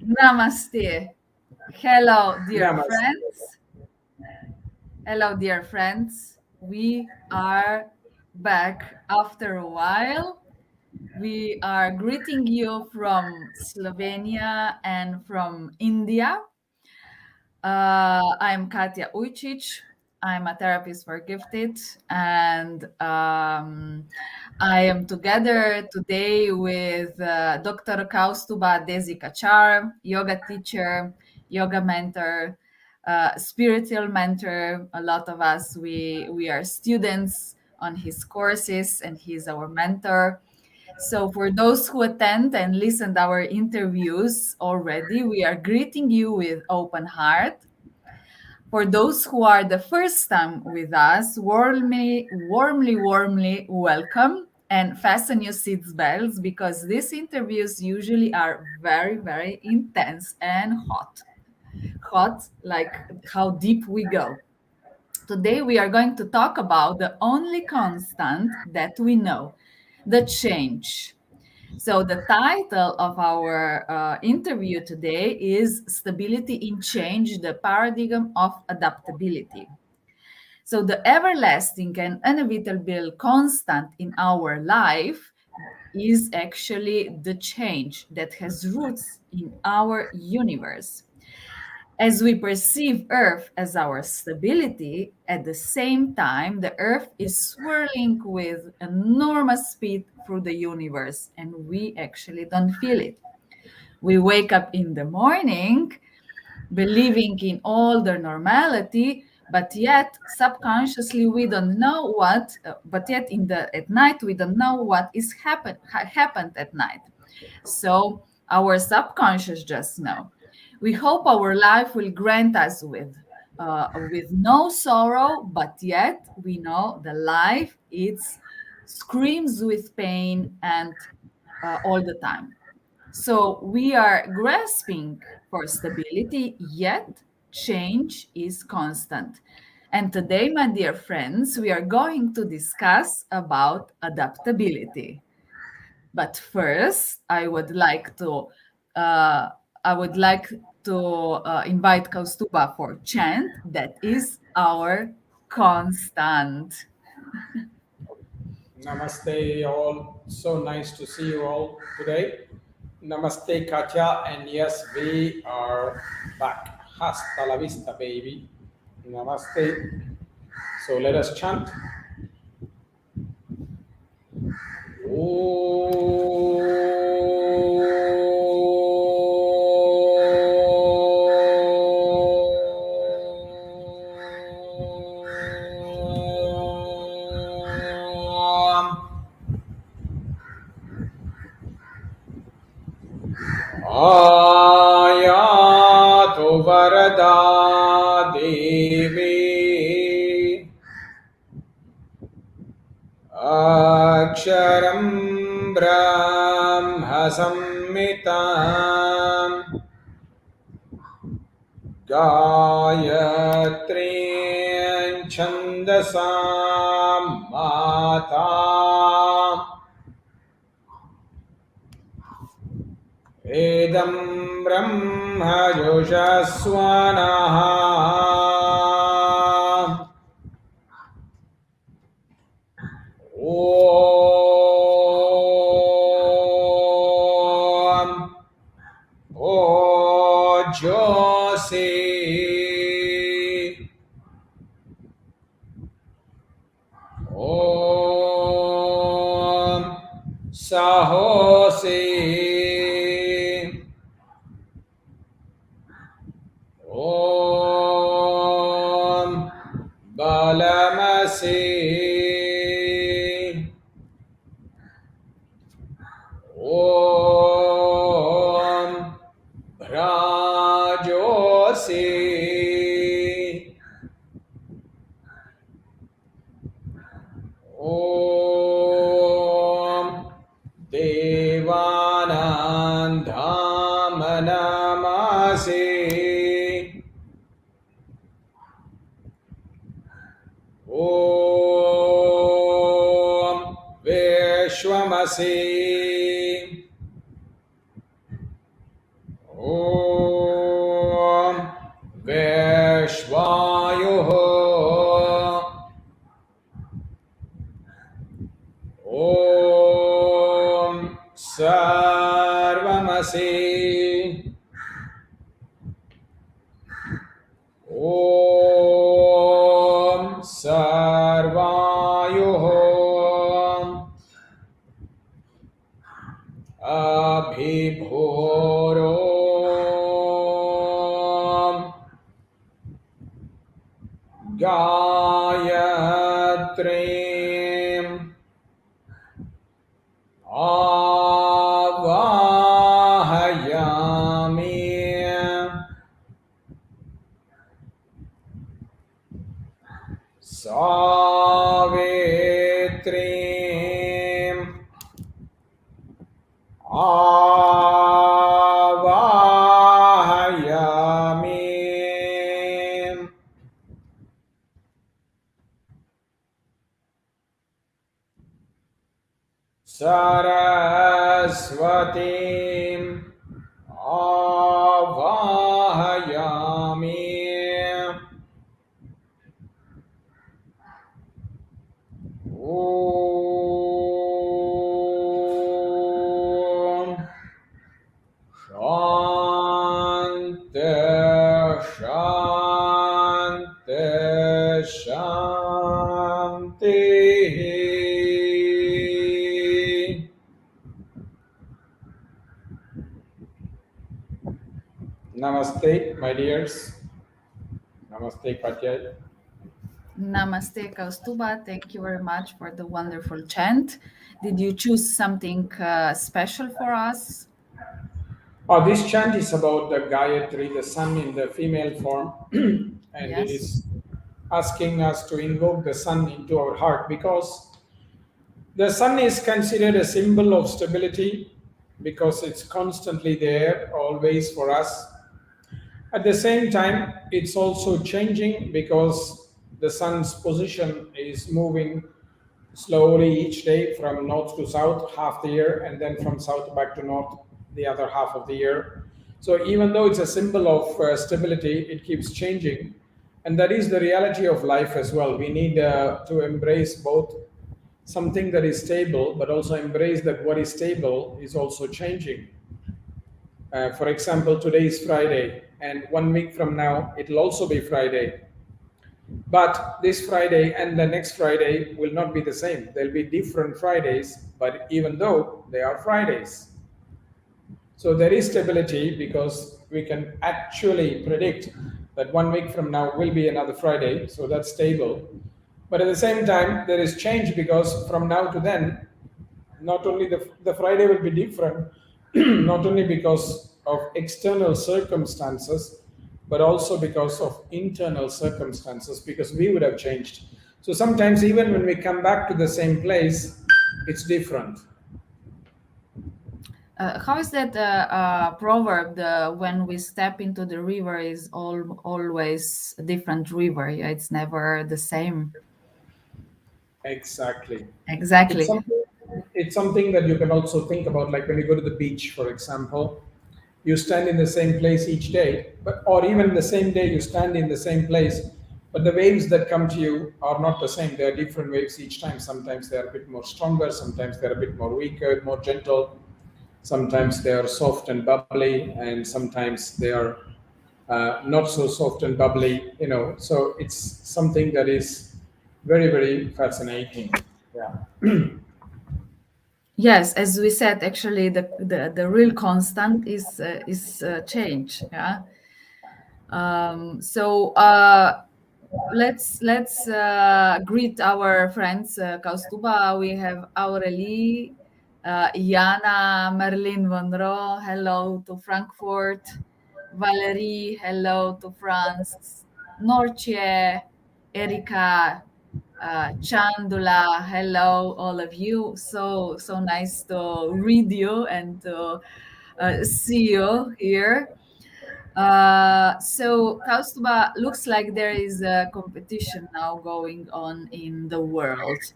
Namaste. Hello, dear Namaste. friends. Hello, dear friends. We are back after a while. We are greeting you from Slovenia and from India. I'm Katja Ujčič. I'm a therapist for gifted, and I am together today with Dr.Kausthubha Desikachar, yoga teacher, yoga mentor, spiritual mentor. A lot of us we are students on his courses, and he's our mentor. So for those who attend and listened our interviews already, we are greeting you with open heart. For those who are the first time with us, warmly welcome and fasten your seatbelts because these interviews usually are very intense and hot. Hot, like how deep we go. Today we are going to talk about the only constant that we know, the change. So, the title of our interview today is Stability in Change, the Paradigm of Adaptability. So, the everlasting and inevitable constant in our life is actually the change that has roots in our universe. As we perceive Earth as our stability, at the same time, the Earth is swirling with enormous speed through the universe, and we actually don't feel it. We wake up in the morning believing in all the normality, but yet subconsciously we don't know what, but yet at night we don't know what is happened at night. So our subconscious just know. We hope our life will grant us with no sorrow, but yet we know the life it's screams with pain and all the time. So we are grasping for stability, yet change is constant. And today, my dear friends, we are going to discuss about adaptability. But first, uh, I would like to invite Kausthubha for chant. That is our constant. Namaste, all. So nice to see you all today. Namaste, Katja. And yes, we are back. Hasta la vista, baby. Namaste. So let us chant. Om. आयातु वरदा देवी अक्षरं ब्रह्म संहिताम् गायत्रीं छन्दसां माता इदं ब्रह्म जुषस्वनः ॐ ओजोषि ॐ सहोषि ॐ बलमसि ॐ भ्राजोषि ॐ देवानां धाम नमासि ॐ विश्वमसि Om Veshvayuh. Om Sarvamasi. Om Sarvayuh. Abhibhorom Gayatrim Avahayami Savitrim Avahayami Saraswatim Avahayami Om Shanti Shanti Shanti. Namaste, my dears. Namaste, Katja. Namaste, Kausthubha. Thank you very much for the wonderful chant. Did you choose something special for us? This chant is about the Gayatri, the sun in the female form, and it Yes. is asking us to invoke the sun into our heart because the sun is considered a symbol of stability because it's constantly there, always for us. At the same time, it's also changing because the sun's position is moving slowly each day from north to south half the year, and then from south back to north the other half of the year. So even though it's a symbol of stability, it keeps changing, and that is the reality of life as well. We need to embrace both something that is stable, but also embrace that what is stable is also changing. For example, today is Friday, and 1 week from now it'll also be Friday. But this Friday and the next Friday will not be the same. There'll be different Fridays, but even though they are Fridays. So there is stability because we can actually predict that 1 week from now will be another Friday, so that's stable. But at the same time, there is change because from now to then, not only the Friday will be different, not only because of external circumstances, but also because of internal circumstances, because we would have changed. So sometimes, even when we come back to the same place, it's different. How is that proverb? When we step into the river is always a different river. Yeah, it's never the same. Exactly. Exactly. It's something that you can also think about, like when you go to the beach, for example. You stand in the same place each day, but or even the same day you stand in the same place, but the waves that come to you are not the same. They are different waves each time. Sometimes they are a bit more stronger, sometimes they're a bit more weaker, more gentle. Sometimes they are soft and bubbly, and sometimes they are not so soft and bubbly. So it's something that is very, very fascinating. Yeah. Yes, as we said, actually, the real constant is change. Yeah. So let's greet our friends. Kausthubha, we have Aurelie, Jana, Merlin Monroe. Hello to Frankfurt. Valerie. Hello to France. Norcie, Erika, Chandula, hello all of you. So nice to read you and to see you here. So Kaustubha, looks like there is a competition now going on in the world.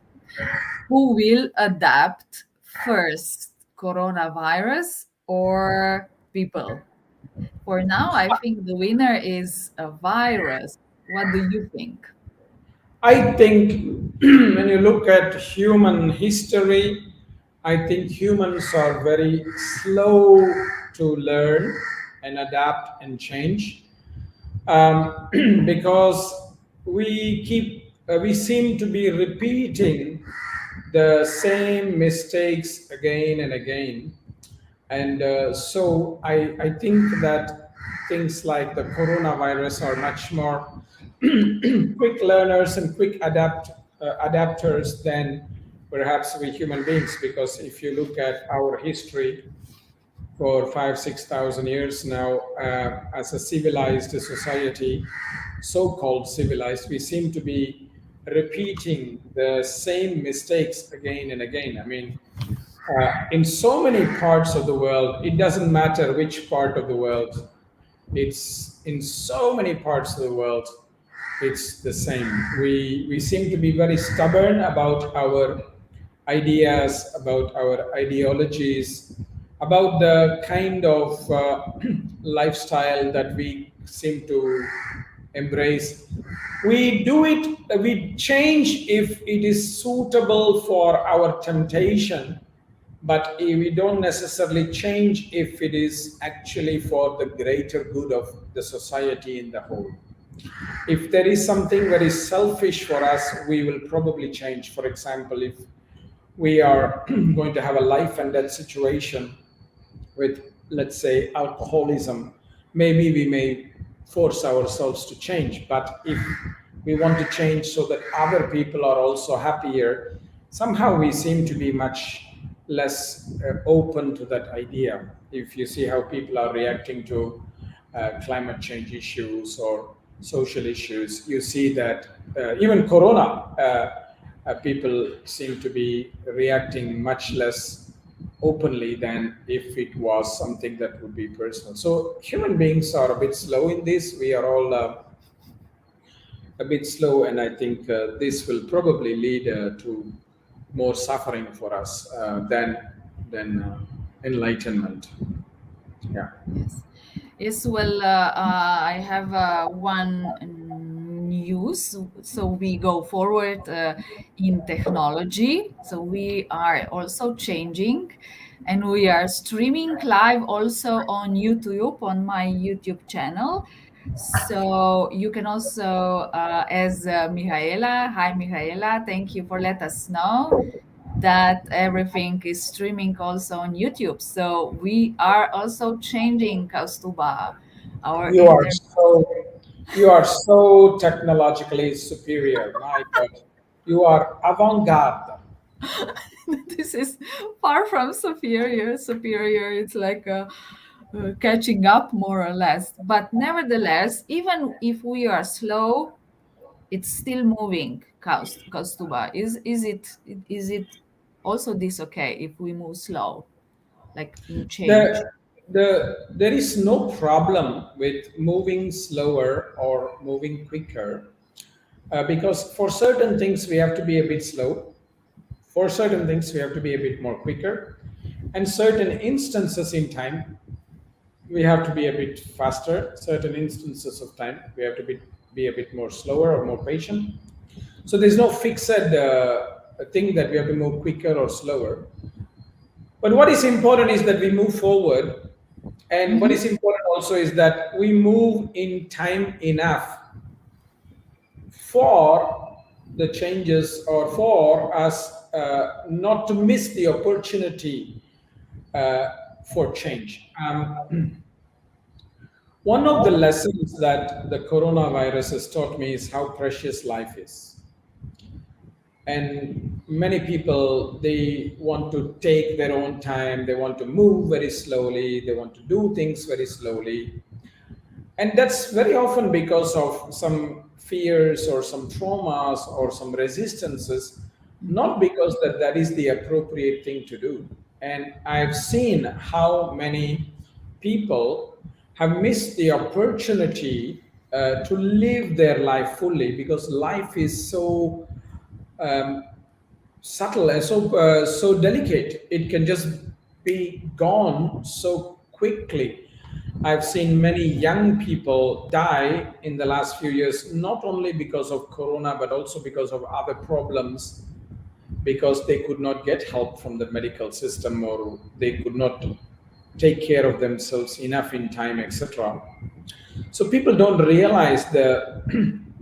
Who will adapt first, coronavirus or people? For now, I think the winner is a virus. What do you think? I think when you look at human history, I think humans are very slow to learn and adapt and change, because we seem to be repeating the same mistakes again and again. And so I think that things like the coronavirus are much more quick learners and quick adapters than perhaps we human beings. Because if you look at our history for 5,000 to 6,000 years now, as a civilized society, so-called civilized, we seem to be repeating the same mistakes again and again. I mean, in so many parts of the world, it doesn't matter which part of the world, it's in so many parts of the world, it's the same. We seem to be very stubborn about our ideas, about our ideologies, about the kind of lifestyle that we seem to embrace. We do it, we change if it is suitable for our temptation, but we don't necessarily change if it is actually for the greater good of the society in the whole. If there is something very selfish for us, we will probably change. For example, if we are going to have a life and death situation with, let's say, alcoholism, maybe we may force ourselves to change. But if we want to change so that other people are also happier, somehow we seem to be much less open to that idea. If you see how people are reacting to climate change issues or social issues, you see that even corona, people seem to be reacting much less openly than if it was something that would be personal. So human beings are a bit slow in this. We are all a bit slow, and I think this will probably lead to more suffering for us than enlightenment. Yeah. Yes. Yes, well, I have one news. So we go forward in technology. So we are also changing, and we are streaming live also on YouTube, on my YouTube channel. So you can also, as Mihaela, hi Mihaela, thank you for let us know that everything is streaming also on YouTube. So we are also changing Kaustubha, our You are so you are so technologically superior. My God, you are avant-garde. this is far from superior. Superior, it's like catching up more or less. But nevertheless, even if we are slow, it's still moving. Kaustubha, is it also this okay if we move slow, like in change? There is no problem with moving slower or moving quicker, because for certain things we have to be a bit slow, for certain things we have to be a bit more quicker, and certain instances in time we have to be a bit faster, certain instances of time we have to be a bit more slower or more patient. So there's no fixed thing that we have to move quicker or slower. But what is important is that we move forward. And what Mhm. is important also is that we move in time enough for the changes, or for us not to miss the opportunity uh, for change. One of the lessons that the coronavirus has taught me is how precious life is. And many people, they want to take their own time, they want to move very slowly, they want to do things very slowly. And that's very often because of some fears or some traumas or some resistances, not because that is the appropriate thing to do. And I've seen how many people have missed the opportunity to live their life fully, because life is so um, subtle and so delicate. It can just be gone so quickly. I've seen many young people die in the last few years, not only because of corona, but also because of other problems, because they could not get help from the medical system, or they could not take care of themselves enough in time, etc. So people don't realize the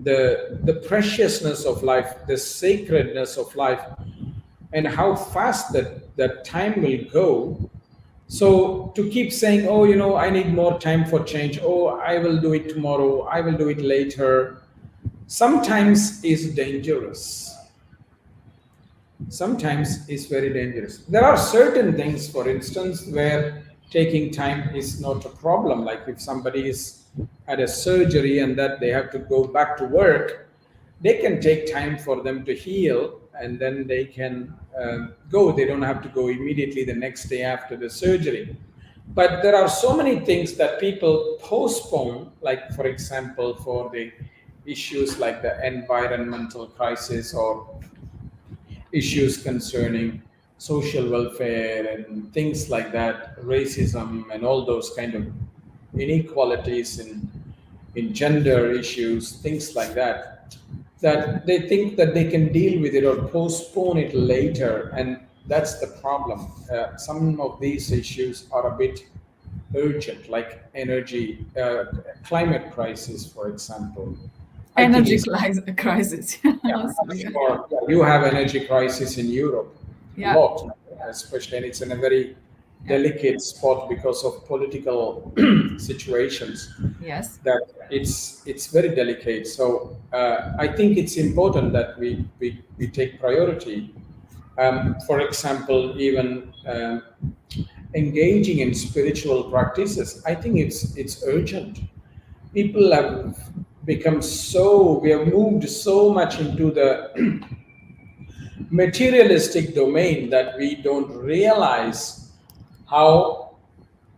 the preciousness of life, the sacredness of life, and how fast that time will go. So to keep saying, oh, I need more time for change, oh, I will do it tomorrow, I will do it later, sometimes is dangerous. Sometimes is very dangerous. There are certain things, for instance, where taking time is not a problem. Like if somebody is at a surgery and that they have to go back to work, they can take time for them to heal, and then they can go. They don't have to go immediately the next day after the surgery. But there are so many things that people postpone, like, for example, for the issues like the environmental crisis, or issues concerning social welfare and things like that, racism and all those kind of inequalities in gender issues, things like that, that they think that they can deal with it or postpone it later. And that's the problem. Some of these issues are a bit urgent, like energy, climate crisis, for example. I think Energy it's crisis. yeah, Also, I'm yeah. sure. Yeah, you have energy crisis in Europe a Yeah. lot, especially, and it's in a very Yeah. delicate spot because of political situations. Yes. That it's very delicate. So I think it's important that we take priority. For example, even engaging in spiritual practices. I think it's urgent. People have become so we have moved so much into the materialistic domain that we don't realize how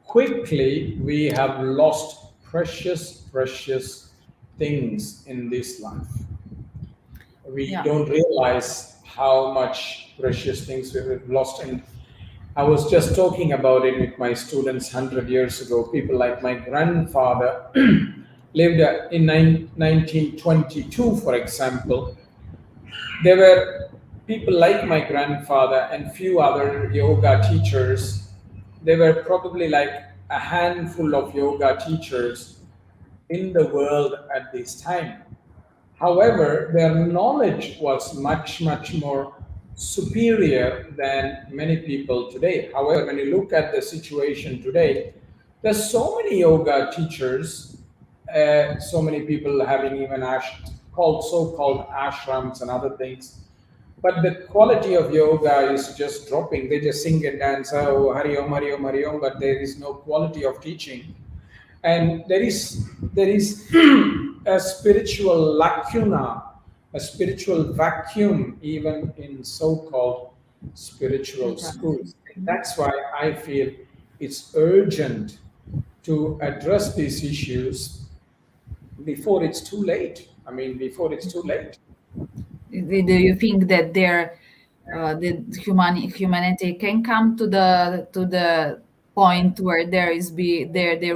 quickly we have lost precious things in this life. We Yeah. don't realize how much precious things we've lost. And I was just talking about it with my students 100 years ago. People like my grandfather lived in 1922, for example. There were people like my grandfather and few other yoga teachers. There were probably like a handful of yoga teachers in the world at this time. However, their knowledge was much more superior than many people today. However, when you look at the situation today, there's so many yoga teachers, so many people having even so-called ashrams and other things. But the quality of yoga is just dropping. They just sing and dance, oh, Hari Om, Hari Om, Hari Om, but there is no quality of teaching. And there is a spiritual lacuna, a spiritual vacuum, even in so-called spiritual schools. That's why I feel it's urgent to address these issues before it's too late. I mean, before it's too late. Do you think that the humanity can come to the point where there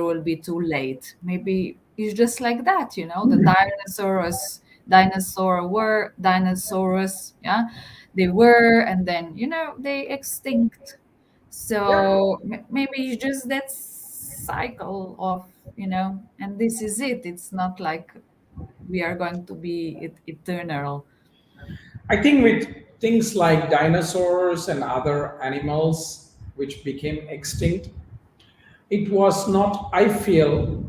will be too late? Maybe it's just like that, the dinosaurs, yeah, they were, and then they extinct. Yeah. So maybe it's just that cycle of, and this is it. It's not like we are going to be eternal. I think with things like dinosaurs and other animals which became extinct, it was not, I feel,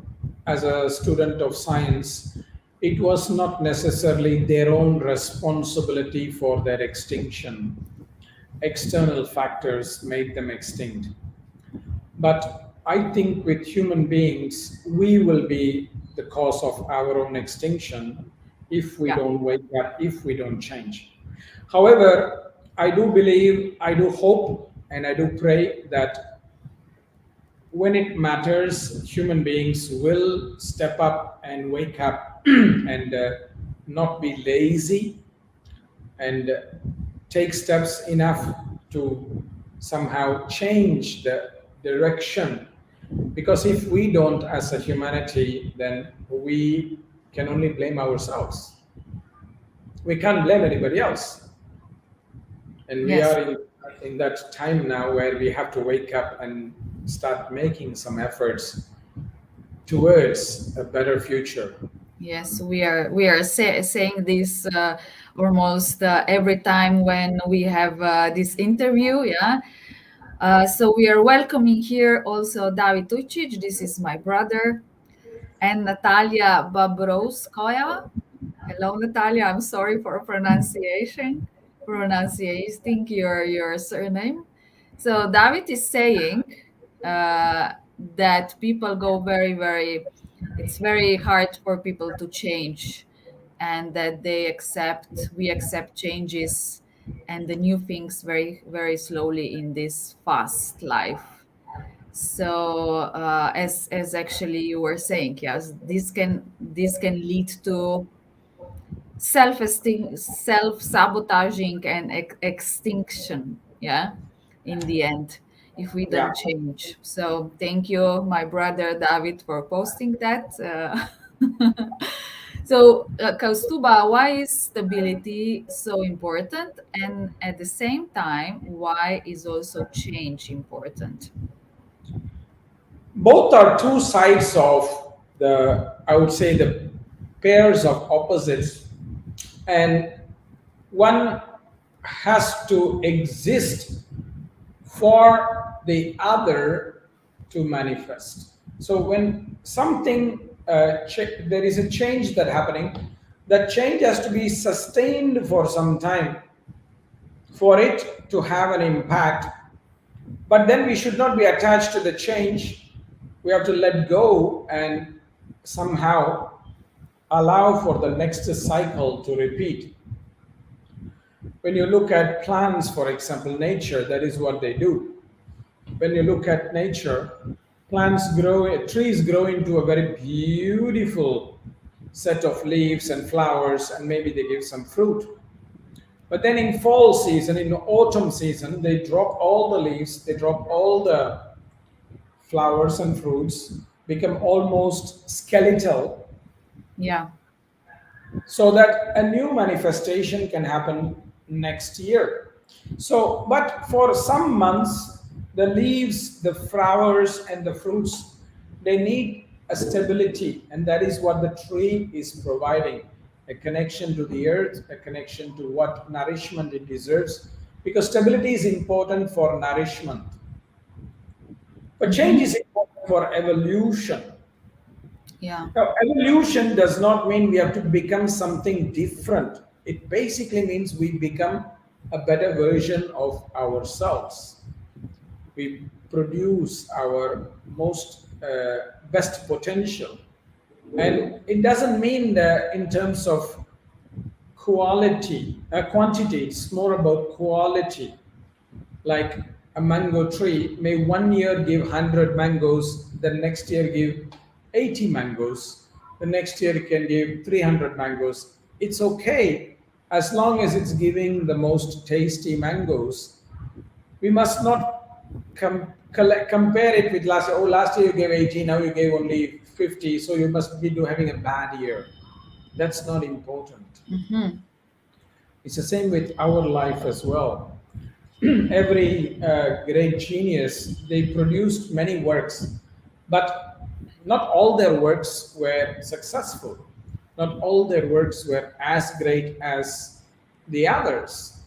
as a student of science, it was not necessarily their own responsibility for their extinction. External factors made them extinct. But I think with human beings, we will be the cause of our own extinction if we Yeah. don't wake up, if we don't change. However, I do believe, I do hope, and I do pray that when it matters, human beings will step up and wake up and not be lazy, and take steps enough to somehow change the direction Because if we don't, as a humanity, then we can only blame ourselves. We can't blame anybody else. And we Yes. are in that time now where we have to wake up and start making some efforts towards a better future. Yes, we are saying this almost every time when we have this interview. Yeah. So we are welcoming here also David Ujčič. This is my brother, and Natalia Babrovskaya. Hello, Natalia. I'm sorry for pronouncing your surname. So David is saying that people go very. It's very hard for people to change, and that we accept changes and the new things very slowly in this fast life. So as actually you were saying, yes, this can lead to self-esteem, self-sabotaging, and extinction, yeah, in the end, if we Yeah. don't change. So thank you, my brother David, for posting that. So Kausthubha, why is stability so important, and at the same time, why is also change important? Both are two sides of the, I would say, the pairs of opposites, and one has to exist for the other to manifest. So when something there is a change that happening, that change has to be sustained for some time for it to have an impact. But then we should not be attached to the change. We have to let go and somehow allow for the next cycle to repeat. When you look at plants, for example, nature, that is what they do. When you look at nature, trees grow into a very beautiful set of leaves and flowers, and maybe they give some fruit. But then in fall season, in autumn season, they drop all the leaves, they drop all the flowers and fruits, become almost skeletal, Yeah. so that a new manifestation can happen next year. So, but for some months, the leaves, the flowers, and the fruits, they need a stability, and that is what the tree is providing, a connection to the earth, a connection to what nourishment it deserves, because stability is important for nourishment. But change Hmm. is important for evolution. Yeah. Now, evolution does not mean we have to become something different. It basically means we become a better version of ourselves. We produce our most best potential. And it doesn't mean that in terms of quantity, it's more about quality. Like a mango tree may one year give 100 mangoes, the next year give 80 mangoes, the next year it can give 300 mangoes. It's okay as long as it's giving the most tasty mangoes. We must not compare it with last year. Oh, last year you gave 80, now you gave only 50, so you must be having a bad year. That's not important. Hmm. It's the same with our life as well. Every great genius, they produced many works, but not all their works were successful. Not all their works were as great as the others.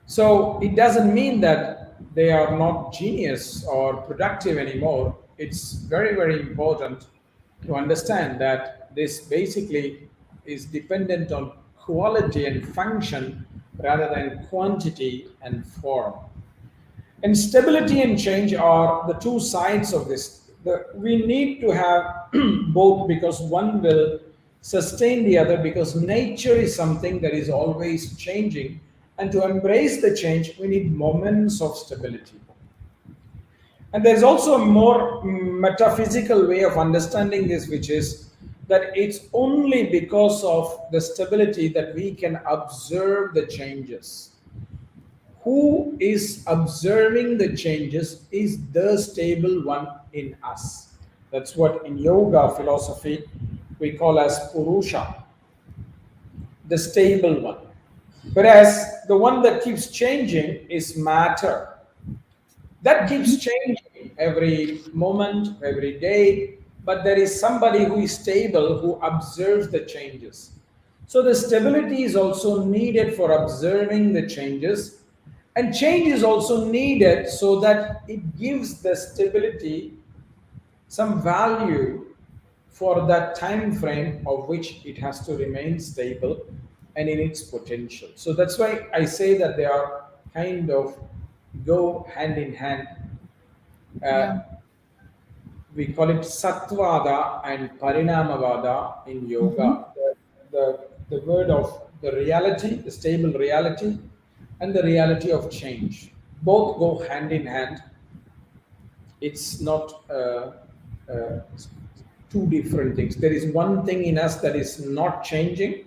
So it doesn't mean that they are not genius or productive anymore. It's very important to understand that this basically is dependent on quality and function rather than quantity and form. And stability and change are the two sides of this. We need to have both, because one will sustain the other, because nature is something that is always changing. And to embrace the change, we need moments of stability. And there's also a more metaphysical way of understanding this, which is that it's only because of the stability that we can observe the changes. who is observing the changes is the stable one in us. That's what in yoga philosophy we call as Purusha, the stable one. Whereas the one that keeps changing is matter. That keeps changing every moment, every day, but there is somebody who is stable who observes the changes. So the stability is also needed for observing the changes, and change is also needed so that it gives the stability some value for that time frame of which it has to remain stable and in its potential. So that's why I say that they are kind of go hand in hand. Yeah. uh, we call it Sattvada and Parinamavada in Hmm. yoga. The word of the reality, the stable reality, and the reality of change. Both go hand in hand. It's not two different things. There is one thing in us that is not changing,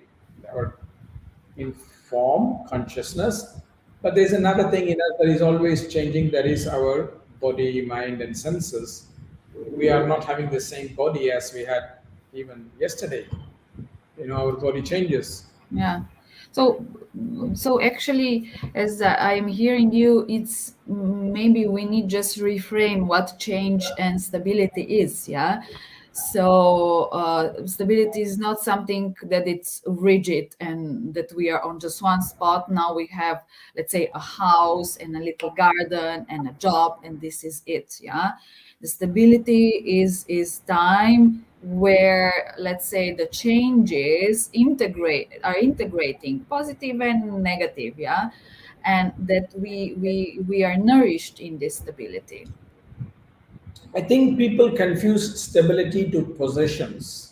or in form, consciousness, but there's another thing in us that is always changing, that is our body, mind, and senses. We are not having the same body as we had even yesterday. Our body changes. Yeah. So, so actually, as I'm hearing you, it's maybe we need just reframe what change and stability is. Yeah. So, stability is not something that it's rigid and that we are on just one spot. Now we have, let's say, a house and a little garden and a job, and this is it. Yeah. The stability is time where, let's say, the changes are integrating positive and negative, yeah, and that we are nourished in this stability. I think people confuse stability to possessions.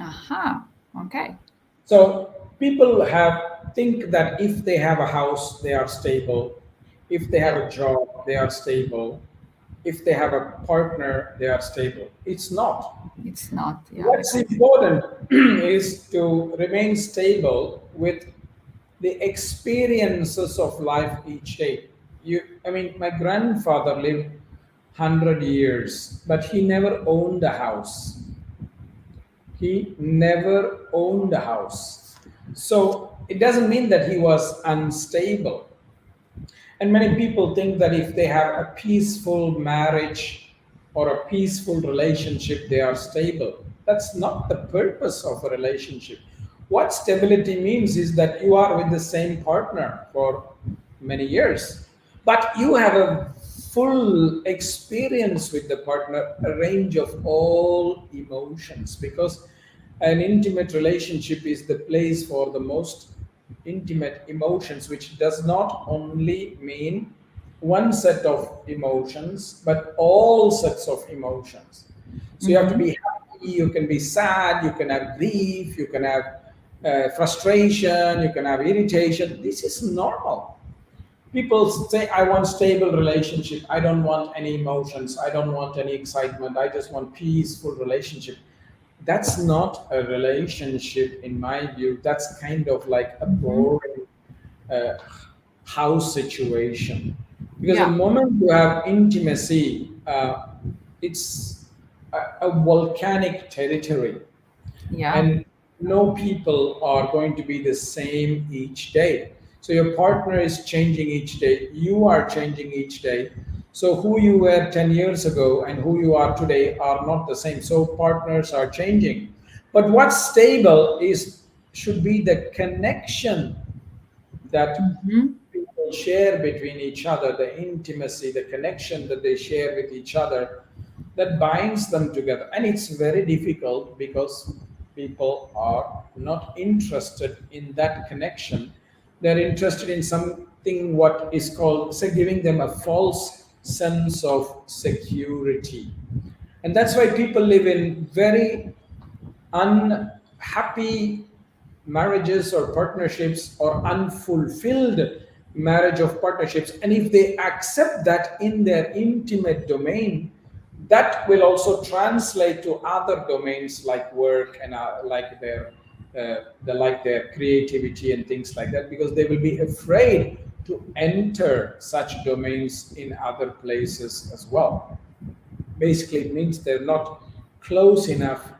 Aha. Okay. So people have think that if they have a house, they are stable. If they have Yeah. a job, they are stable. If they have a partner, they are stable. It's not. It's not. Yeah. What's important is to remain stable with the experiences of life each day. I mean, my grandfather lived 100 years, but he never owned a house. He never owned a house. So it doesn't mean that he was unstable. And many people think that if they have a peaceful marriage or a peaceful relationship, they are stable. That's not the purpose of a relationship. What stability means is that you are with the same partner for many years, but you have a full experience with the partner, a range of all emotions, because an intimate relationship is the place for the most intimate emotions, which does not only mean one set of emotions, but all sets of emotions. So you have to Mm-hmm. be happy, you can be sad, you can have grief, you can have frustration, you can have irritation. This is normal. People say, I want stable relationship, I don't want any emotions, I don't want any excitement, I just want peaceful relationship. That's not a relationship in my view. That's kind of like a Mm-hmm. boring uh, house situation, because the Yeah. moment you have intimacy, it's a volcanic territory, Yeah. and no people are going to be the same each day. So your partner is changing each day, you are changing each day. So who you were 10 years ago and who you are today are not the same. So partners are changing, but what's stable is should be the connection that Mm-hmm. people share between each other, the intimacy, the connection that they share with each other, that binds them together. And it's very difficult because people are not interested in that connection. They're interested in something what is called, say, giving them a false sense of security. And that's why people live in very unhappy marriages or partnerships, or unfulfilled marriage of partnerships. And if they accept that in their intimate domain, that will also translate to other domains like work and like their creativity and things like that, because they will be afraid to enter such domains in other places as well. Basically, it means they're not close enough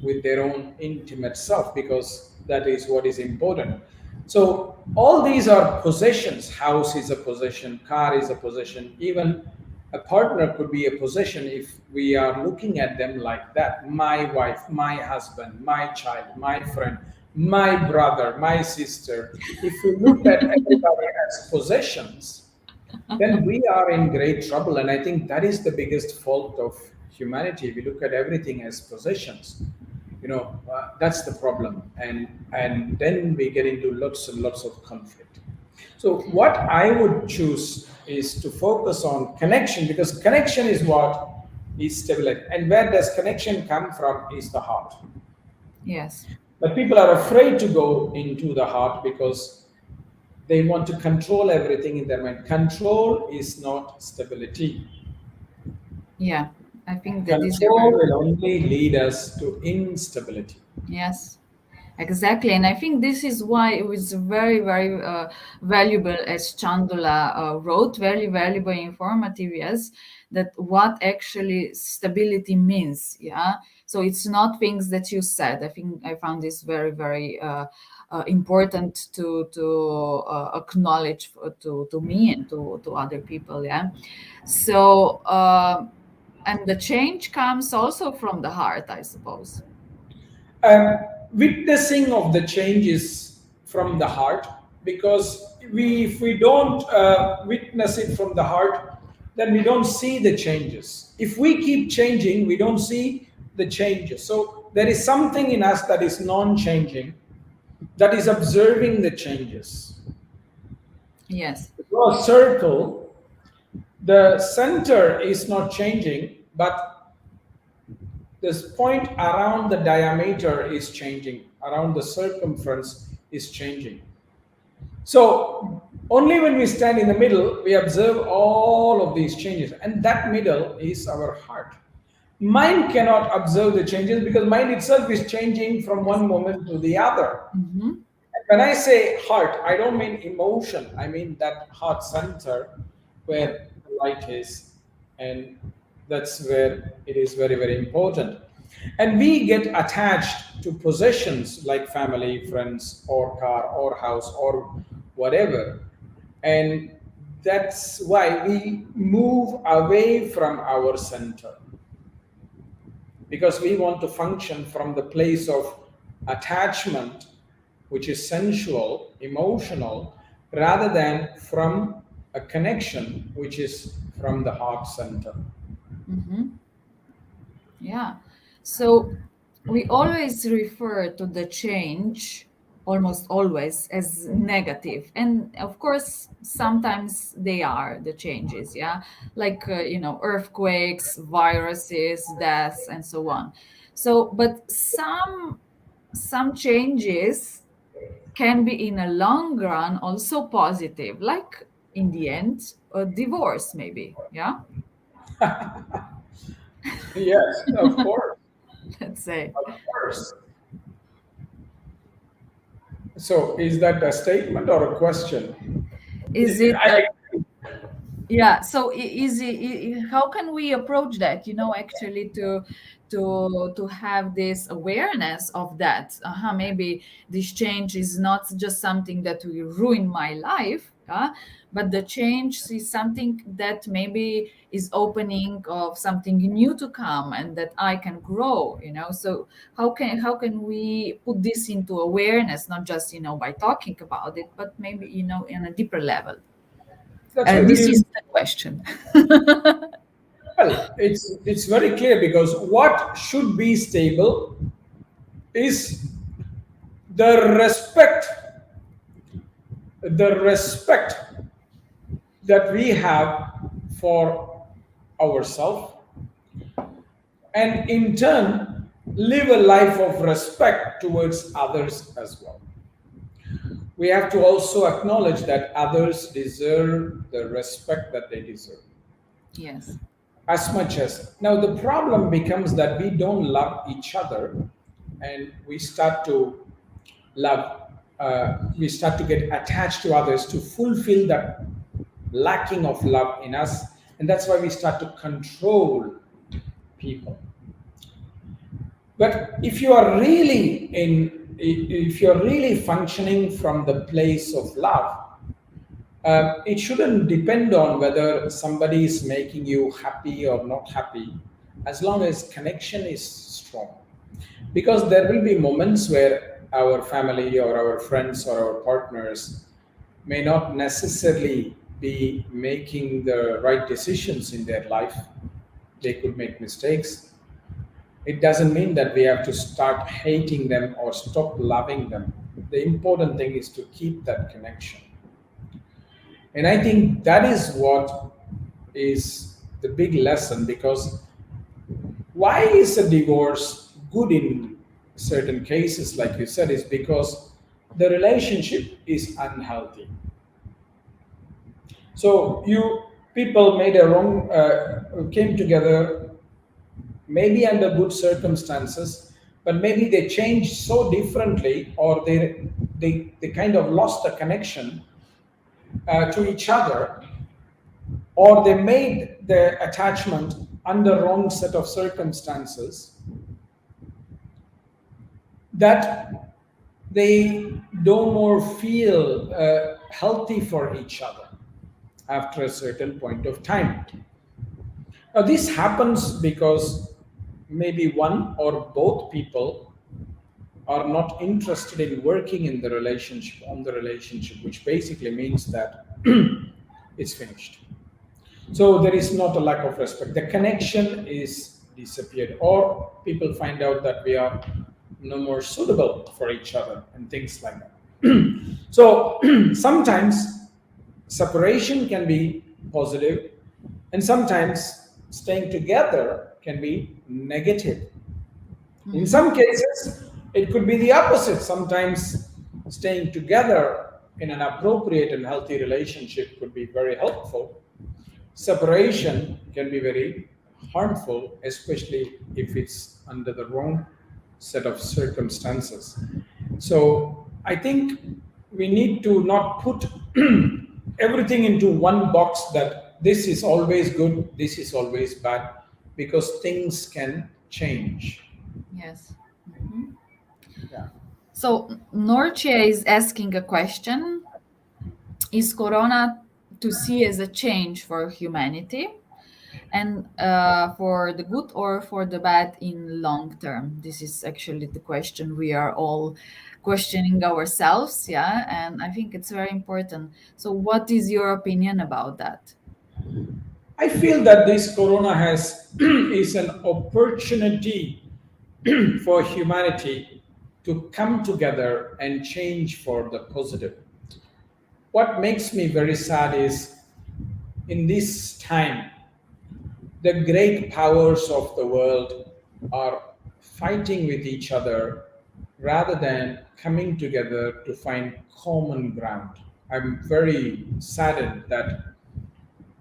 with their own intimate self, because that is what is important. So all these are possessions. House is a possession, car is a possession, even a partner could be a possession if we are looking at them like that. My wife, my husband, my child, my friend, my brother, my sister. If we look at everybody as possessions, then we are in great trouble. And I think that is the biggest fault of humanity. We look at everything as possessions. That's the problem, and then we get into lots and lots of conflict. So what I would choose is to focus on connection, because connection is what is stability. And where does connection come from is the heart. Yes. But people are afraid to go into the heart because they want to control everything in their mind. Control is not stability. Yeah, I think that control will only lead us to instability. Yes, exactly. And I think this is why it was very, very valuable, as Chandula wrote, very valuable, informative, yes, that what actually stability means. Yeah. So it's not things that you said. I think I found this very, very important to acknowledge to me and to other people. Yeah. So, and the change comes also from the heart, I suppose. Witnessing of the changes from the heart, because if we don't witness it from the heart, then we don't see the changes. If we keep changing, we don't see the changes. So there is something in us that is non-changing, that is observing the changes. Yes. Draw a circle, the center is not changing, but this point around the diameter is changing, around the circumference is changing. So only when we stand in the middle, we observe all of these changes, and that middle is our heart. Mind cannot observe the changes because mind itself is changing from one moment to the other. Mm-hmm. When I say heart, I don't mean emotion. I mean that heart center where the light is, and that's where it is very, very important. And we get attached to possessions like family, friends, or car, or house, or whatever. And that's why we move away from our center, because we want to function from the place of attachment, which is sensual, emotional, rather than from a connection, which is from the heart center. Mm-hmm. Yeah. So we always refer to the change, almost always, as negative. And of course, sometimes they are the changes, yeah? Like, earthquakes, viruses, deaths, and so on. So, but some changes can be in a long run also positive, like in the end, a divorce maybe, yeah? Yes, of course. Let's say. Of course. So, is that a statement or a question? Is it yeah, so how can we approach that, actually to have this awareness of that, maybe this change is not just something that will ruin my life, but the change is something that maybe is opening of something new to come and that I can grow, so how can we put this into awareness, not just by talking about it, but maybe in a deeper level. This is the question. Well, it's very clear, because what should be stable is the respect that we have for ourselves, and in turn live a life of respect towards others as well. We have to also acknowledge that others deserve the respect that they deserve. Yes. As much as now, the problem becomes that we don't love each other, and we start to love we start to get attached to others to fulfill that lacking of love in us, and that's why we start to control people. But if you're really functioning from the place of love, it shouldn't depend on whether somebody is making you happy or not happy, as long as connection is strong. Because there will be moments where our family or our friends or our partners may not necessarily be making the right decisions in their life. They could make mistakes. It doesn't mean that we have to start hating them or stop loving them. The important thing is to keep that connection. And I think that is what is the big lesson, because why is a divorce good in certain cases, like you said, is because the relationship is unhealthy. So people made a wrong, came together maybe under good circumstances, but maybe they changed so differently, or they kind of lost a connection to each other, or they made the attachment under wrong set of circumstances, that they don't more feel healthy for each other after a certain point of time. Now, this happens because maybe one or both people are not interested in working in the relationship, on the relationship, which basically means that it's finished. So there is not a lack of respect. The connection is disappeared, or people find out that we are no more suitable for each other and things like that. So sometimes separation can be positive, and sometimes staying together can be negative. In some cases, it could be the opposite. Sometimes staying together in an appropriate and healthy relationship could be very helpful. Separation can be very harmful, especially if it's under the wrong set of circumstances. So I think we need to not put everything into one box, that this is always good, this is always bad, because things can change. Yes. Yeah. So Norcia is asking a question: is Corona to see as a change for humanity, and for the good or for the bad in long term? This is actually the question we are all questioning ourselves, yeah, and I think it's very important. So what is your opinion about that? I feel that this Corona is an opportunity for humanity to come together and change for the positive. What makes me very sad is, in this time, the great powers of the world are fighting with each other rather than coming together to find common ground. I'm very saddened that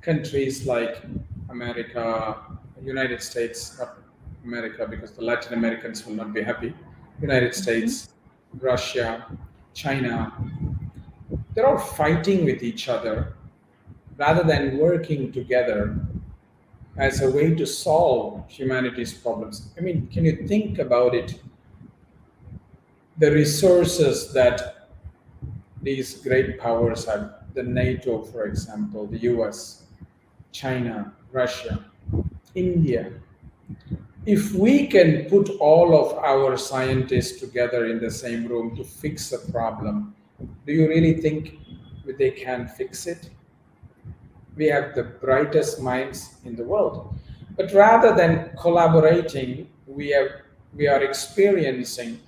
countries like America, United States, not America because the Latin Americans will not be happy, United States, Russia, China, they're all fighting with each other rather than working together as a way to solve humanity's problems. I mean, can you think about it? The resources that these great powers have, the NATO, for example, the US, China, Russia, India. If we can put all of our scientists together in the same room to fix a problem, do you really think they can fix it? We have the brightest minds in the world. But rather than collaborating, we are experiencing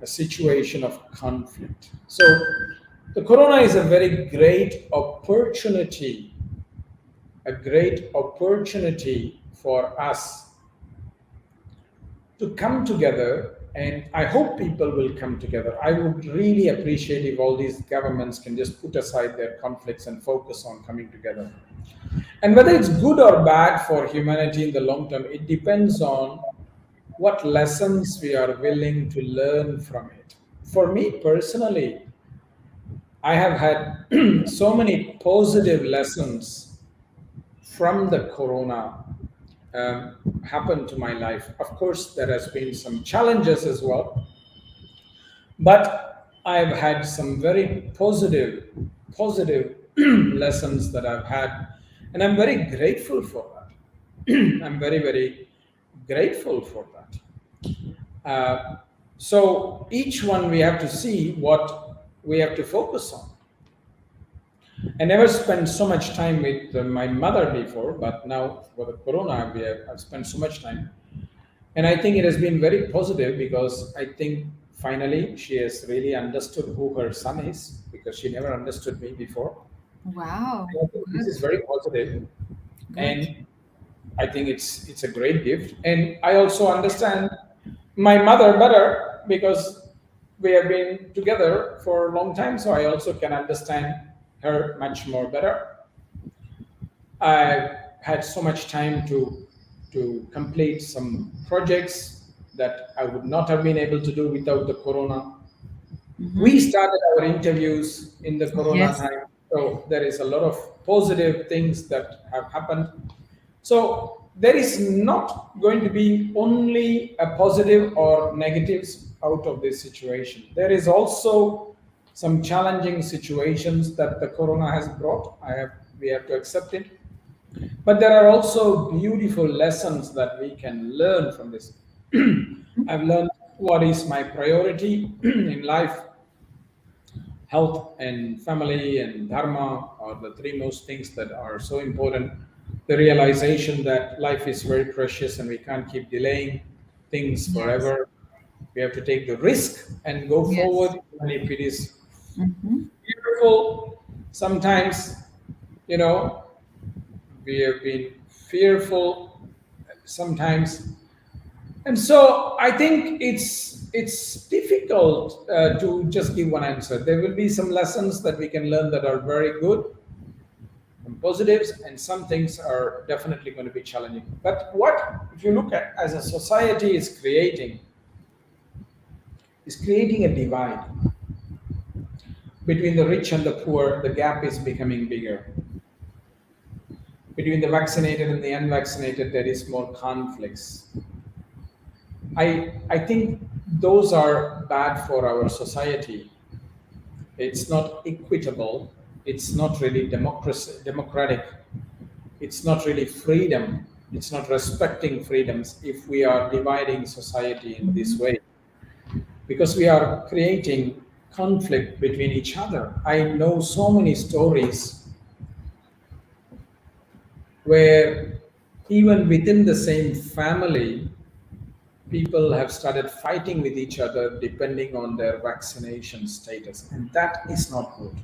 a situation of conflict. So the Corona is a very great opportunity, for us to come together, and I hope people will come together. I would really appreciate if all these governments can just put aside their conflicts and focus on coming together. And whether it's good or bad for humanity in the long term, it depends on what lessons we are willing to learn from it. For me personally, I have had so many positive lessons from the corona happen to my life. Of course, there has been some challenges as well, but I've had some very positive lessons that I've had, and I'm very grateful for that. I'm very grateful for that. So each one we have to see what we have to focus on. I never spent so much time with my mother before, but now for the corona, I've spent so much time. And I think it has been very positive because I think finally she has really understood who her son is, because she never understood me before. Wow. I think this is very positive. Good. And I think it's a great gift. And I also understand my mother better because we have been together for a long time, so I also can understand her much more better. I've had so much time to complete some projects that I would not have been able to do without the corona. We started our interviews in the corona Yes. time, so there is a lot of positive things that have happened. So there is not going to be only a positive or negatives out of this situation. There is also some challenging situations that the corona has brought. We have to accept it. But there are also beautiful lessons that we can learn from this. I've learned what is my priority in life. Health and family and dharma are the three most things that are so important. The realization that life is very precious and we can't keep delaying things Yes. forever. We have to take the risk and go Yes. forward, even if it is Mm-hmm. fearful. Sometimes, you know, we have been fearful sometimes, and so I think it's difficult to just give one answer. There will be some lessons that we can learn that are very good and positives, and some things are definitely going to be challenging. But what if you look at as a society is creating a divide between the rich and the poor. The gap is becoming bigger. Between the vaccinated and the unvaccinated, there is more conflicts. I think those are bad for our society. It's not equitable. It's not really democratic. It's not really freedom. It's not respecting freedoms if we are dividing society in this way, because we are creating conflict between each other. I know so many stories where even within the same family, people have started fighting with each other depending on their vaccination status, and that is not good.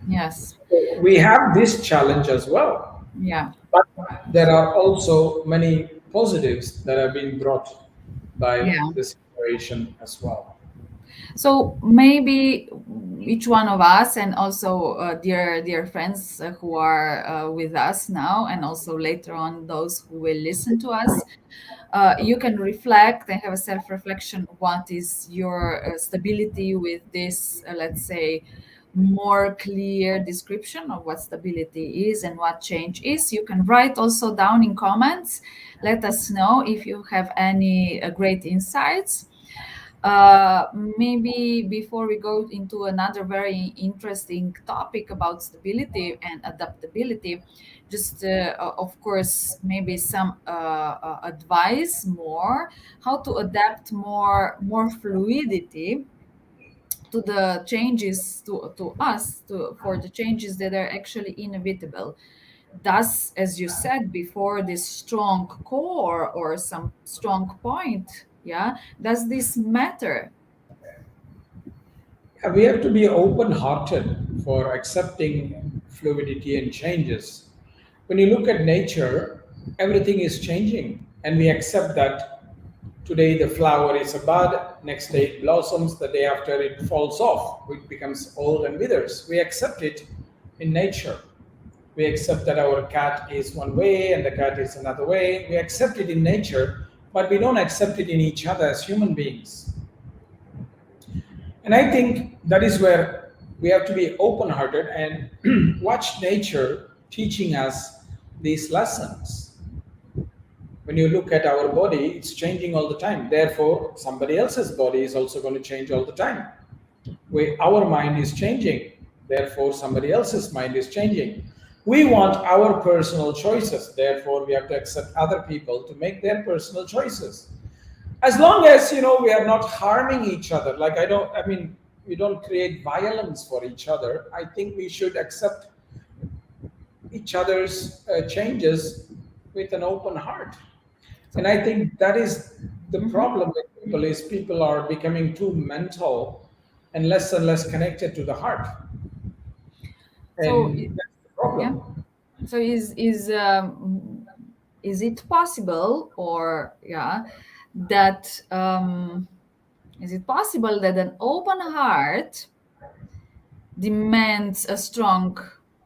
Yes. We have this challenge as well, Yeah. but there are also many positives that have been brought by Yeah. the situation as well. So maybe each one of us, and also dear friends who are with us now, and also later on those who will listen to us, you can reflect and have a self-reflection. What is your stability with this, let's say, more clear description of what stability is and what change is? You can write also down in comments. Let us know if you have any great insights. Maybe before we go into another very interesting topic about stability and adaptability, just of course maybe some advice more how to adapt more fluidity to the changes to us for the changes that are actually inevitable. Does, as you said before, this strong core or some strong point, yeah, does this matter? Yeah, we have to be open-hearted for accepting fluidity and changes. When you look at nature, everything is changing, and we accept that today the flower is a bud, next day it blossoms, the day after it falls off, it becomes old and withers. We accept it in nature. We accept that our cat is one way and the cat is another way. We accept it in nature, but we don't accept it in each other as human beings. And I think that is where We have to be open-hearted and watch nature teaching us these lessons. When you look at our body, it's changing all the time. Therefore, somebody else's body is also going to change all the time. Our mind is changing. Therefore, somebody else's mind is changing. We want our personal choices. Therefore, we have to accept other people to make their personal choices. As long as, we are not harming each other. We don't create violence for each other. I think we should accept each other's changes with an open heart. And I think that is the problem with people, is people are becoming too mental and less connected to the heart. And that's the problem. Yeah. So is it possible, or that is it possible that an open heart demands a strong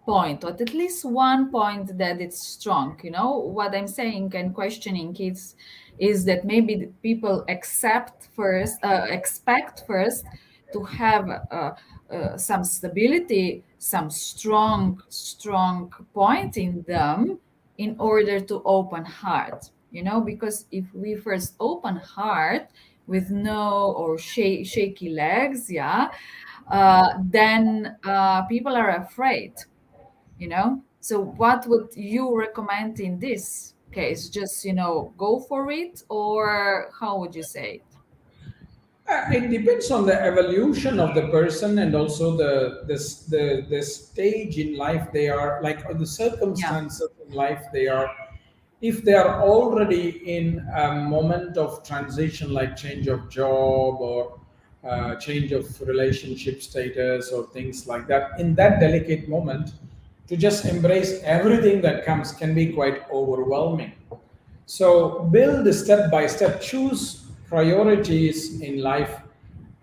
point, or at least one point that it's strong? What I'm saying and questioning is that maybe the people expect first to have some stability, some strong point in them in order to open heart. Because if we first open heart with no or shaky legs, then people are afraid. So what would you recommend in this case? Just go for it, or how would you say it? It depends on the evolution of the person, and also the stage in life they are, like, or the circumstances in life they are. If they are already in a moment of transition, like change of job or change of relationship status or things like that, in that delicate moment, to just embrace everything that comes can be quite overwhelming. So build step by step, choose priorities in life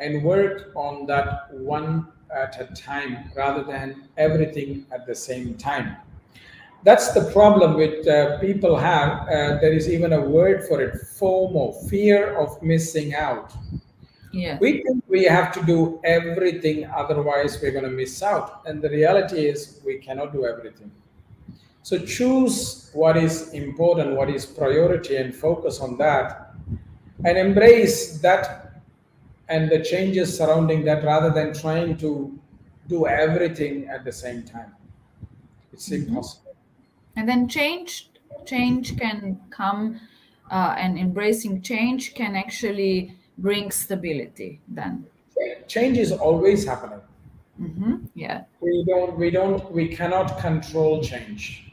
and work on that one at a time rather than everything at the same time. That's the problem with people have. There is even a word for it: FOMO, fear of missing out. Yeah. We think we have to do everything, otherwise we're going to miss out. And the reality is we cannot do everything. So choose what is important, what is priority, and focus on that, and embrace that and the changes surrounding that, rather than trying to do everything at the same time. It's impossible. And then change can come, and embracing change can actually bring stability then. Change is always happening. Yeah. We cannot control change.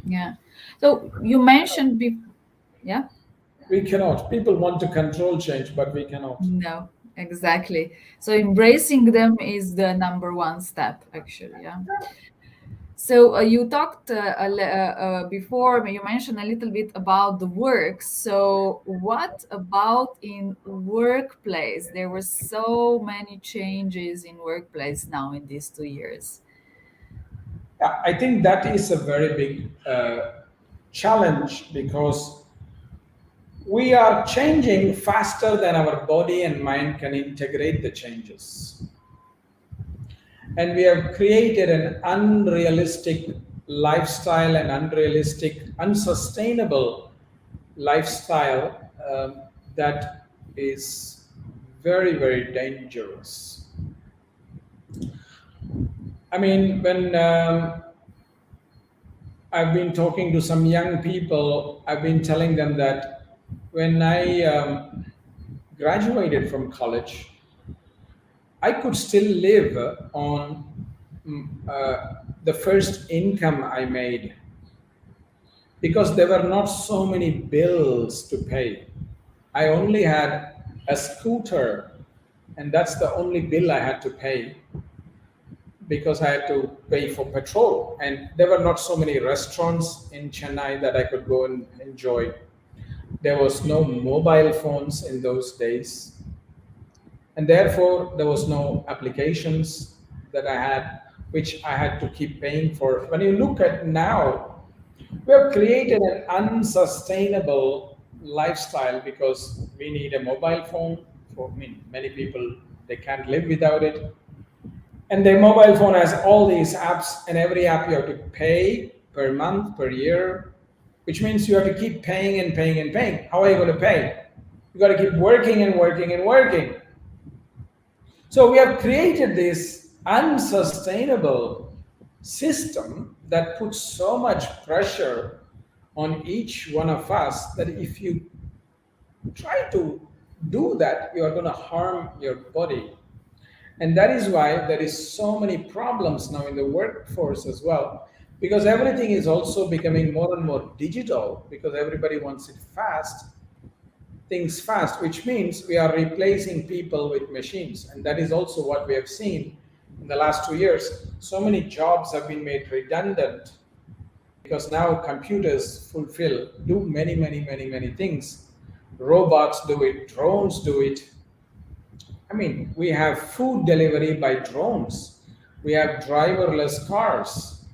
Yeah. So you mentioned yeah. We cannot. People want to control change, but we cannot. No, exactly. So embracing them is the number one step, actually. Yeah. So you talked before, you mentioned a little bit about the work. So what about in workplace? There were so many changes in workplace now in these 2 years. I think that is a very big challenge, because we are changing faster than our body and mind can integrate the changes. And we have created an unrealistic lifestyle, and unsustainable lifestyle that is very, very dangerous. I mean, when I've been talking to some young people, I've been telling them that when I graduated from college, I could still live on the first income I made, because there were not so many bills to pay. I only had a scooter, and that's the only bill I had to pay, because I had to pay for petrol. And there were not so many restaurants in Chennai that I could go and enjoy. There was no mobile phones in those days. And therefore, there was no applications that I had, which I had to keep paying for. When you look at now, we have created an unsustainable lifestyle, because we need a mobile phone. For many people, they can't live without it. And their mobile phone has all these apps, and every app you have to pay per month, per year, which means you have to keep paying and paying and paying. How are you going to pay? You got to keep working and working and working. So we have created this unsustainable system that puts so much pressure on each one of us that if you try to do that, you are going to harm your body. And that is why there is so many problems now in the workforce as well, because everything is also becoming more and more digital, because everybody wants it fast, things fast, which means we are replacing people with machines. And that is also what we have seen in the last 2 years. So many jobs have been made redundant because now computers do many things. Robots do it, drones do it. I mean, we have food delivery by drones. We have driverless cars.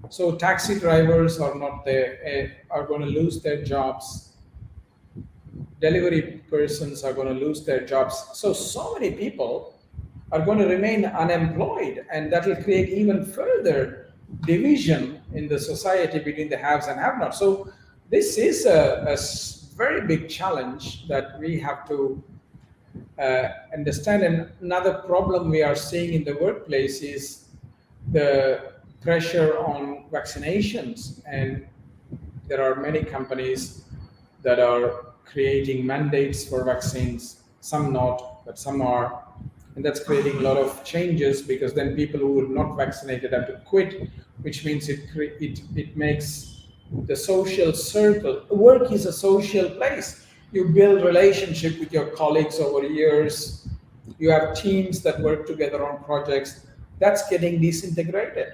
So taxi drivers are not there, are going to lose their jobs. Delivery persons are going to lose their jobs. So many people are going to remain unemployed, and that will create even further division in the society between the haves and have-nots. So this is a very big challenge that we have to understand. And another problem we are seeing in the workplace is the pressure on vaccinations, and there are many companies that are creating mandates for vaccines, some not, but some are, and that's creating a lot of changes, because then people who are not vaccinated have to quit, which means it makes the social circle. Work is a social place. You build relationship with your colleagues over years. You have teams that work together on projects. That's getting disintegrated.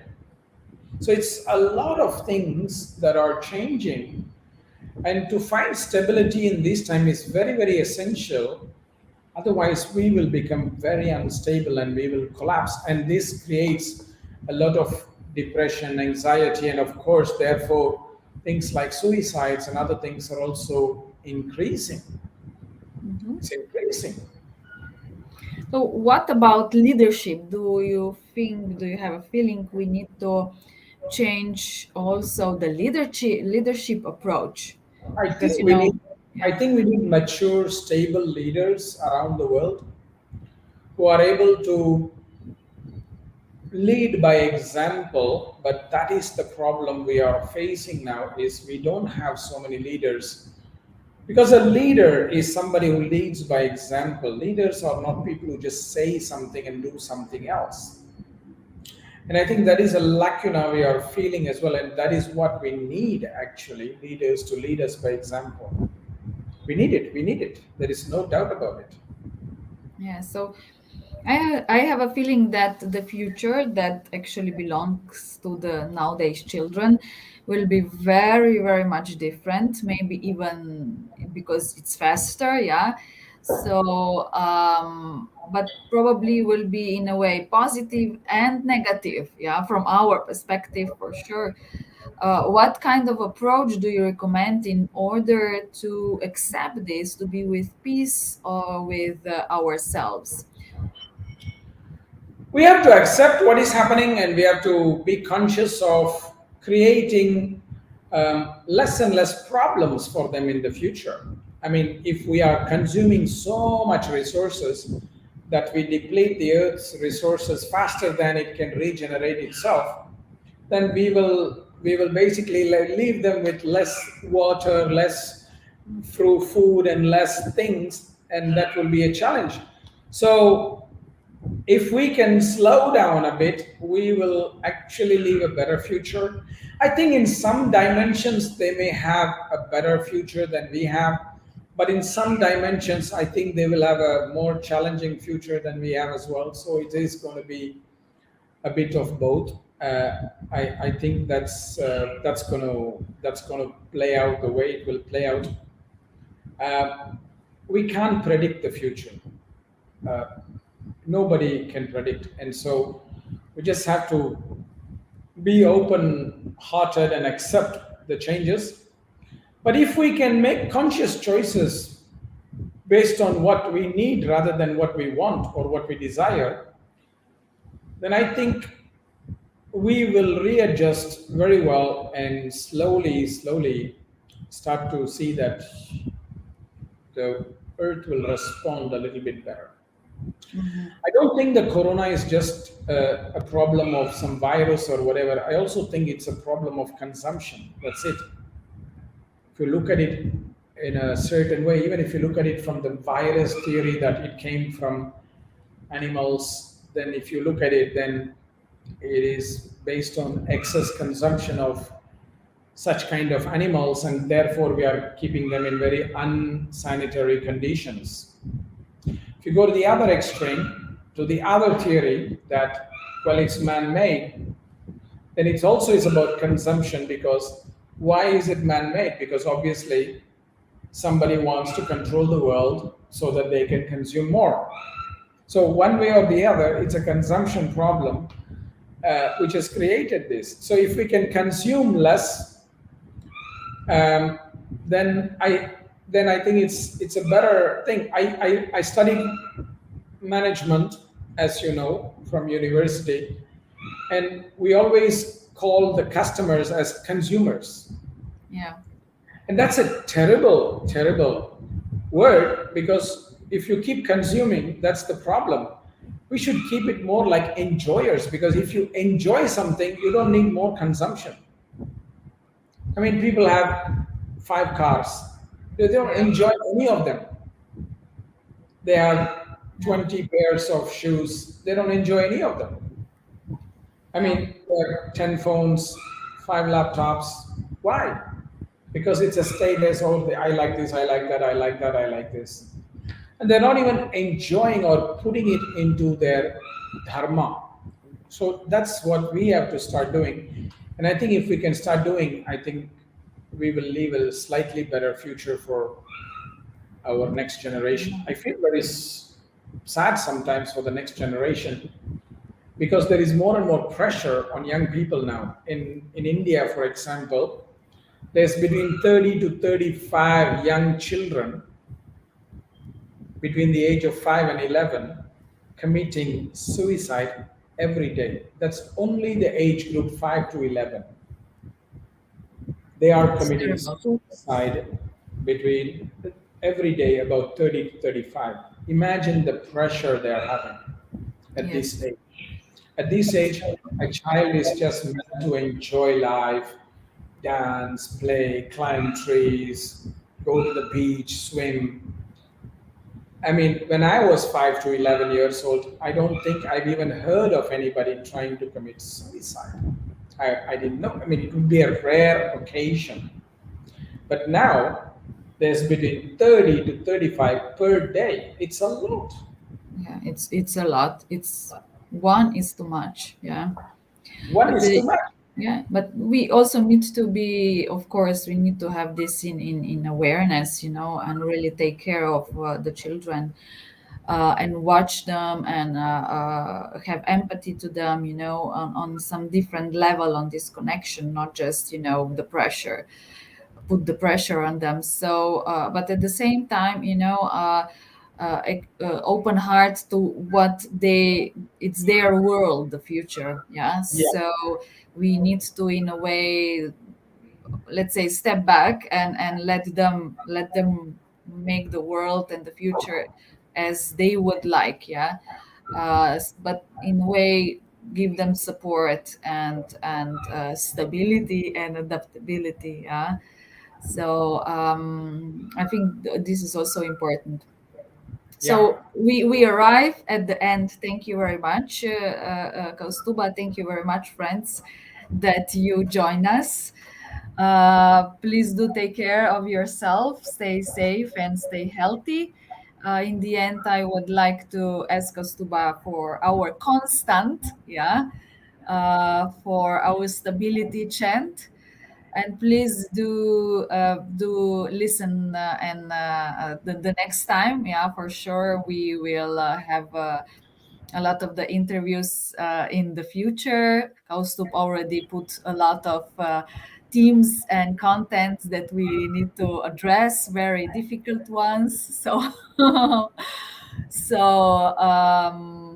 So it's a lot of things that are changing. And to find stability in this time is very essential. Otherwise, we will become very unstable and we will collapse. And this creates a lot of depression, anxiety, and of course, therefore, things like suicides and other things are also increasing. Mm-hmm. It's increasing. So what about leadership? Do you have a feeling we need to change also the leadership approach? I Because think we need I yeah. think we need mature, stable leaders around the world who are able to lead by example. But that is the problem we are facing now, is we don't have so many leaders, because a leader is somebody who leads by example. Leaders are not people who just say something and do something else. And I think that is a lacuna we are feeling as well, and that is what we need, actually, leaders to lead us by example. We need it. There is no doubt about it. Yeah, so I have a feeling that the future that actually belongs to the nowadays children will be very much different, maybe even because it's faster, yeah. So but probably will be in a way positive and negative, yeah, from our perspective for sure. What kind of approach do you recommend in order to accept this, to be with peace or with ourselves? We have to accept what is happening, and we have to be conscious of creating less and less problems for them in the future. I mean, if we are consuming so much resources that we deplete the earth's resources faster than it can regenerate itself, then we will basically leave them with less water, less food, and less things, and that will be a challenge. So if we can slow down a bit, we will actually leave a better future. I think in some dimensions they may have a better future than we have, but in some dimensions I think they will have a more challenging future than we have as well. So it is going to be a bit of both. I think that's gonna play out the way it will play out. Uh, we can't predict the future. Uh, Nobody can predict, and so we just have to be open-hearted and accept the changes. But if we can make conscious choices based on what we need rather than what we want or what we desire, then I think we will readjust very well and slowly start to see that the earth will respond a little bit better. Mhm. I don't think the corona is just a problem of some virus or whatever. I also think it's a problem of consumption. That's it. If you look at it in a certain way, even if you look at it from the virus theory that it came from animals, then if you look at it, then it is based on excess consumption of such kind of animals, and therefore we are keeping them in very unsanitary conditions. If you go to the other extreme, to the other theory that, well, it's man-made, then it also is about consumption. Because why is it man-made? Because obviously somebody wants to control the world so that they can consume more. So one way or the other, it's a consumption problem which has created this. So if we can consume less, um, then I think it's a better thing. I studied management, as you know, from university, and we always call the customers as consumers. Yeah. And that's a terrible word, because if you keep consuming, that's the problem. We should keep it more like enjoyers, because if you enjoy something, you don't need more consumption. I mean, people have 5 cars, they don't Yeah. enjoy any of them. They have 20 pairs of shoes, they don't enjoy any of them. I Yeah. mean, 10 phones, 5 laptops. Why? Because it's a status. Oh, I like this, I like that, I like that, I like this. And they're not even enjoying or putting it into their dharma. So that's what we have to start doing. And I think if we can start doing, I think we will leave a slightly better future for our next generation. I feel very sad sometimes for the next generation, because there is more and more pressure on young people now. In India, for example, there's between 30 to 35 young children between the age of 5 and 11 committing suicide every day. That's only the age group 5 to 11. They are That's committing terrible. suicide between every day, about 30 to 35. Imagine the pressure they are having at Yes. this age. At this age, a child is just meant to enjoy life, dance, play, climb trees, go to the beach, swim. I mean, when I was 5 to 11 years old, I don't think I've even heard of anybody trying to commit suicide. I didn't know. I mean, it would be a rare occasion. But now, there's between 30 to 35 per day. It's a lot. Yeah. It's a lot. It's one is too much. Yeah. One But is too the much. yeah, but we also need to be, of course, we need to have this in awareness, and really take care of the children, and watch them, and have empathy to them, on some different level on this connection, not just, the pressure, put the pressure on them. So, but at the same time, open heart to what it's their world, the future. Yeah. Yeah. So we need to, in a way, let's say, step back and let them make the world and the future as they would like. Yeah. But in a way, give them support and stability and adaptability. Yeah. So I think this is also important. Yeah. So we arrive at the end. Thank you very much, Kausthubha. Thank you very much, friends, that you join us. Please do take care of yourself, stay safe, and stay healthy. In the end, I would like to ask Kausthubha for our constant, yeah, for our stability chant. And please do listen, and the next time, yeah, for sure we will have a lot of the interviews in the future. Kaustup already put a lot of themes and contents that we need to address, very difficult ones. So So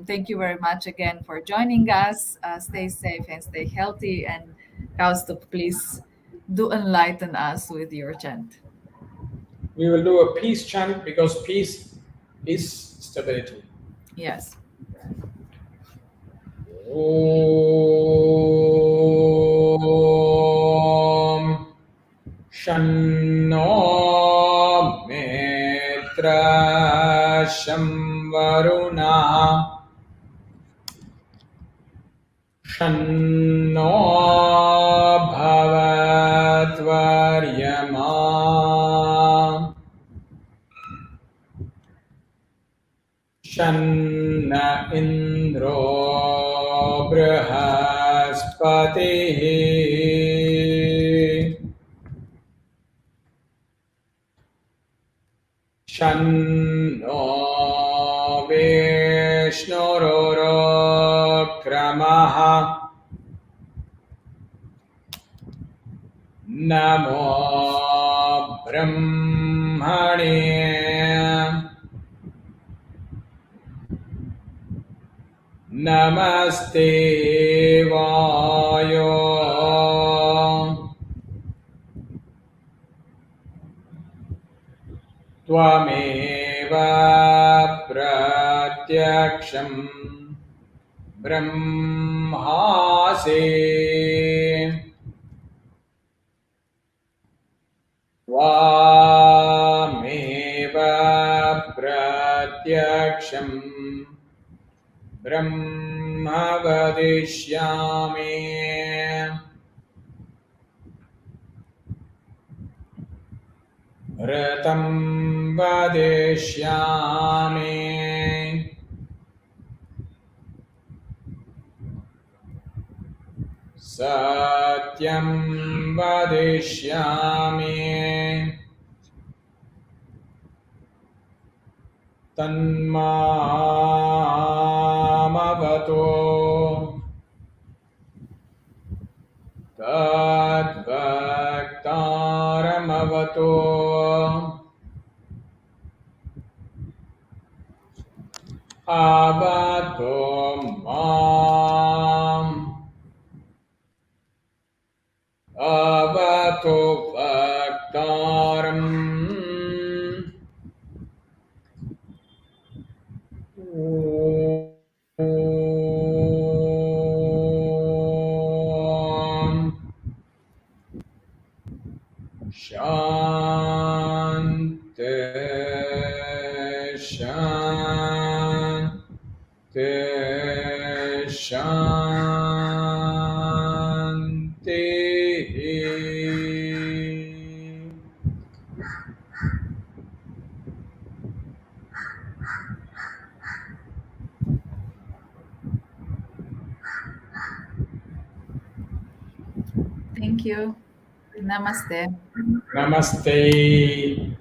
thank you very much again for joining us. Stay safe and stay healthy. And Kaustubh, please do enlighten us with your chant. We will do a peace chant because peace is stability. Yes. Om Shanno Mitra Shamvaruna Shanno Bhavatvaryama Shanna Indro Brihaspatihi Shanno Vishnurokramaha Namo Brahmane Namaste Vayo Tvameva Pratyaksham Brahmasi Tvameva Pratyaksham Brahma vadishyami Ratam vadishyami Satyam vadishyami Tanmamavato Tadvaktaramavato Avato Mam Avato Vaktaram Om Shanti Shanti Shanti. Thank you. Namaste. Namaste.